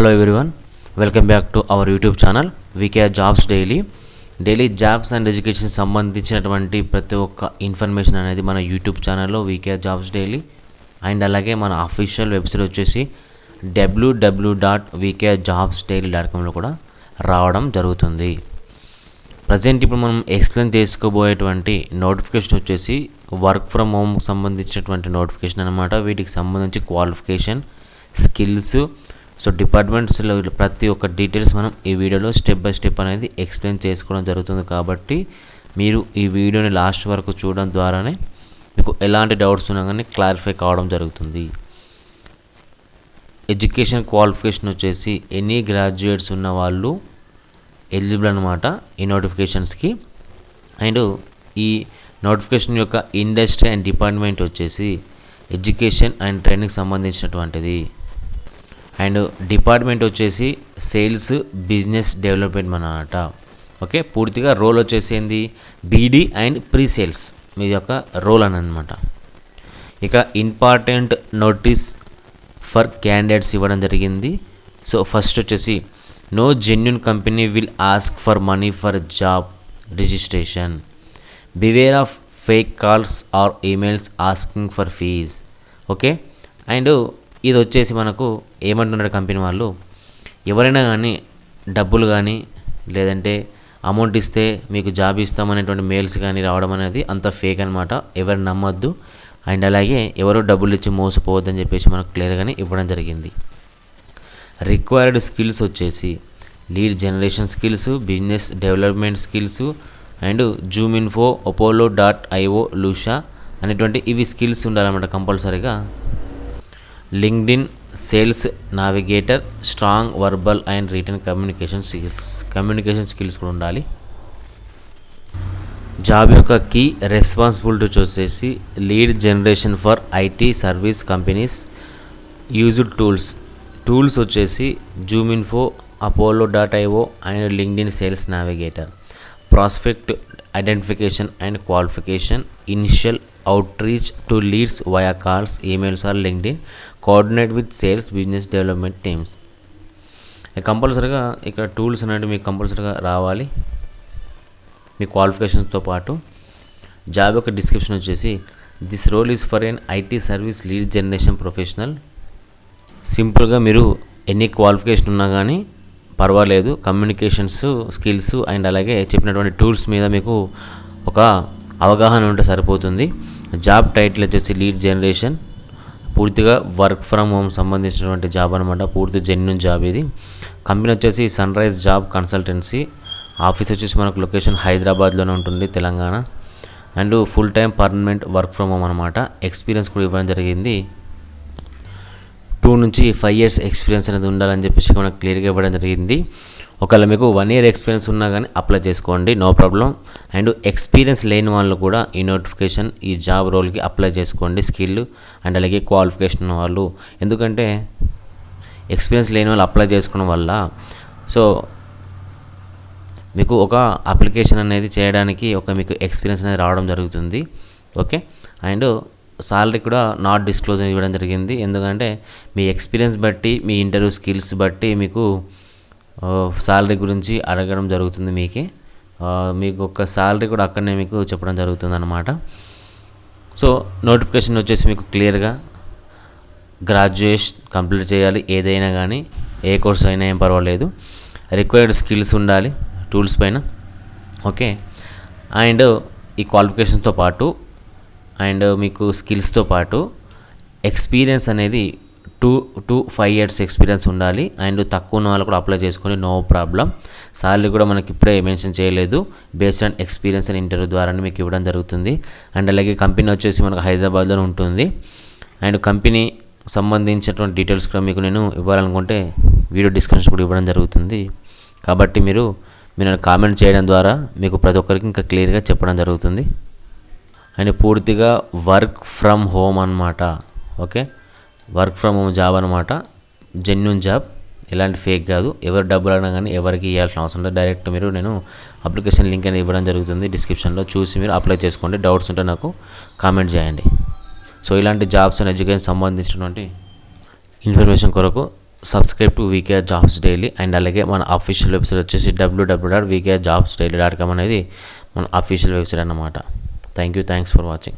Hello everyone, welcome back to our YouTube channel VK jobs daily jobs and education సంబంధించినటువంటి ప్రతి ఒక్క information అనేది మన యూట్యూబ్ ఛానల్లో వీకే జాబ్స్ డైలీ అండ్ అలాగే మన అఫీషియల్ వెబ్సైట్ వచ్చేసి www.vkjobsdaily.comలో కూడా రావడం జరుగుతుంది. ప్రజెంట్ ఇప్పుడు మనం ఎక్స్ప్లెయిన్ చేసుకోబోయేటువంటి నోటిఫికేషన్ వచ్చేసి వర్క్ ఫ్రమ్ హోమ్ సంబంధించినటువంటి నోటిఫికేషన్ అనమాట. వీటికి సంబంధించి క్వాలిఫికేషన్, స్కిల్స్, సో డిపార్ట్మెంట్స్లో ప్రతి ఒక్క డీటెయిల్స్ మనం ఈ వీడియోలో స్టెప్ బై స్టెప్ అనేది ఎక్స్ప్లెయిన్ చేసుకోవడం జరుగుతుంది. కాబట్టి మీరు ఈ వీడియోని లాస్ట్ వరకు చూడడం ద్వారానే మీకు ఎలాంటి డౌట్స్ ఉన్నా కానీ క్లారిఫై కావడం జరుగుతుంది. ఎడ్యుకేషన్ క్వాలిఫికేషన్ వచ్చేసి ఎనీ గ్రాడ్యుయేట్స్ ఉన్న వాళ్ళు ఎలిజిబుల్ అనమాట ఈ నోటిఫికేషన్స్కి. అండ్ ఈ నోటిఫికేషన్ యొక్క ఇండస్ట్రీ అండ్ డిపార్ట్మెంట్ వచ్చేసి ఎడ్యుకేషన్ అండ్ ట్రైనింగ్ సంబంధించినటువంటిది. అండ్ డిపార్ట్మెంట్ వచ్చేసి సేల్స్ బిజినెస్ డెవలప్మెంట్ అన్నమాట. ఓకే, పూర్తిగా రోల్ వచ్చేసింది బీడీ అండ్ ప్రీ సేల్స్ మీ యొక్క రోల్ అని అనమాట. ఇక ఇంపార్టెంట్ నోటీస్ ఫర్ క్యాండిడేట్స్ ఇవ్వడం జరిగింది. సో ఫస్ట్ వచ్చేసి no genuine company will ask for money for job registration, beware of fake calls or emails asking for fees. Okay, and ఇది వచ్చేసి మనకు ఏమంటున్నారు కంపెనీ వాళ్ళు, ఎవరైనా కానీ డబ్బులు కానీ లేదంటే అమౌంట్ ఇస్తే మీకు జాబ్ ఇస్తామనేటువంటి మెయిల్స్ కానీ రావడం అనేది అంత ఫేక్ అనమాట. ఎవరు నమ్మొద్దు. అండ్ అలాగే ఎవరు డబ్బులు ఇచ్చి మోసపోవద్దని చెప్పేసి మనకు క్లియర్గానే ఇవ్వడం జరిగింది. రిక్వైర్డ్ స్కిల్స్ వచ్చేసి lead generation skills, business development skills and ZoomInfo, apollo.io, Lusha అనేటువంటి ఇవి స్కిల్స్ ఉండాలన్నమాట కంపల్సరీగా. LinkedIn, sales navigator, strong verbal and written communication skills కూడా ఉండాలి. జాబ్ యొక్క కీ రెస్పాన్సిబిలిటీస్ వచ్చేసి lead generation for IT service companies, used tools వచ్చేసి ZoomInfo, apollo.io and LinkedIn sales navigator. Prospect identification and qualification, initial outreach to leads via calls, emails or LinkedIn, coordinate with sales business development teams. కంపల్సరీగా ఇక్కడ tools అనేవి మీకు కంపల్సరీగా రావాలి మీ క్వాలిఫికేషన్తో పాటు. Job యొక్క description వచ్చేసి this role is for an IT service lead generation professional. సింపుల్గా మీరు ఎన్ని క్వాలిఫికేషన్ ఉన్నా కానీ పర్వాలేదు, కమ్యూనికేషన్స్ స్కిల్స్ అండ్ అలాగే చెప్పినటువంటి టూల్స్ మీద మీకు ఒక అవగాహన ఉంటే సరిపోతుంది. జాబ్ టైటిల్ వచ్చేసి లీడ్ జనరేషన్, పూర్తిగా వర్క్ ఫ్రమ్ హోమ్ సంబంధించినటువంటి జాబ్ అనమాట, పూర్తి జెన్యూన్ జాబ్ ఇది. కంపెనీ వచ్చేసి sun rise job consultancy. Office వచ్చేసి మనకు లొకేషన్ హైదరాబాద్లోనే ఉంటుంది, Telangana. And full time permanent work from home అనమాట. ఎక్స్పీరియన్స్ కూడా ఇవ్వడం జరిగింది. 2 నుంచి 5 years ఎక్స్పీరియన్స్ అనేది ఉండాలని చెప్పేసి మనకు క్లియర్గా ఇవ్వడం జరిగింది. ఒకవేళ మీకు 1 year ఎక్స్పీరియన్స్ ఉన్నా కానీ అప్లై చేసుకోండి, నో ప్రాబ్లం. అండ్ ఎక్స్పీరియన్స్ లేని వాళ్ళు కూడా ఈ నోటిఫికేషన్ ఈ జాబ్ రోల్కి అప్లై చేసుకోండి, స్కిల్ అండ్ అలాగే క్వాలిఫికేషన్ ఉన్న వాళ్ళు. ఎందుకంటే ఎక్స్పీరియన్స్ లేని వాళ్ళు అప్లై చేసుకోవడం వల్ల సో మీకు ఒక అప్లికేషన్ అనేది చేయడానికి మీకు ఎక్స్పీరియన్స్ అనేది రావడం జరుగుతుంది. ఓకే, అండ్ సాలరీ కూడా నాట్ డిస్క్లోజ్ ఇవ్వడం జరిగింది. ఎందుకంటే మీ ఎక్స్పీరియన్స్ బట్టి, మీ ఇంటర్వ్యూ స్కిల్స్ బట్టి మీకు సాలరీ గురించి అడగడం జరుగుతుంది. మీకు ఒక సాలరీ కూడా అక్కడనే మీకు చెప్పడం జరుగుతుంది అన్నమాట. సో నోటిఫికేషన్ వచ్చేసి మీకు క్లియర్గా గ్రాడ్యుయేషన్ కంప్లీట్ చేయాలి, ఏదైనా కానీ ఏ కోర్స్ అయినా ఏం పర్వాలేదు. రిక్వైర్డ్ స్కిల్స్ ఉండాలి టూల్స్ పైన. ఓకే, అండ్ ఈ క్వాలిఫికేషన్తో పాటు అండ్ మీకు స్కిల్స్తో పాటు ఎక్స్పీరియన్స్ అనేది 2 to 5 years ఎక్స్పీరియన్స్ ఉండాలి. అండ్ తక్కువ ఉన్న వాళ్ళు కూడా అప్లై చేసుకొని నో ప్రాబ్లం. సాలరీ కూడా మనకి ఇప్పుడే మెన్షన్ చేయలేదు, based on experience and interview ద్వారానే మీకు ఇవ్వడం జరుగుతుంది. అండ్ అలాగే కంపెనీ వచ్చేసి మనకు హైదరాబాద్లో ఉంటుంది. అండ్ కంపెనీ సంబంధించినటువంటి డీటెయిల్స్ కూడా మీకు నేను ఇవ్వాలనుకుంటే వీడియో డిస్క్రిప్షన్ కూడా ఇవ్వడం జరుగుతుంది. కాబట్టి మీరు కామెంట్ చేయడం ద్వారా మీకు ప్రతి ఒక్కరికి ఇంకా క్లియర్గా చెప్పడం జరుగుతుంది. అండ్ పూర్తిగా వర్క్ ఫ్రమ్ హోమ్ అనమాట. Okay, work from home job అనమాట, జెన్యూన్ జాబ్, ఎలాంటి ఫేక్ కాదు. ఎవరు డబ్బులు అడినా కానీ ఎవరికి ఇవ్వాల్సిన అవసరం లేదు. డైరెక్ట్ నేను అప్లికేషన్ లింక్ అనేది ఇవ్వడం జరుగుతుంది డిస్క్రిప్షన్లో, చూసి మీరు అప్లై చేసుకోండి. డౌట్స్ ఉంటే నాకు కామెంట్ చేయండి. సో ఇలాంటి జాబ్స్ అండ్ ఎడ్యుకేషన్ సంబంధించినటువంటి ఇన్ఫర్మేషన్ కొరకు subscribe to VKR jobs daily. And అలాగే మన అఫీషియల్ వెబ్సైట్ వచ్చేసి www.vkrjobsdaily.com అనేది మన అఫీషియల్ వెబ్సైట్ అన్నమాట. Thanks for watching.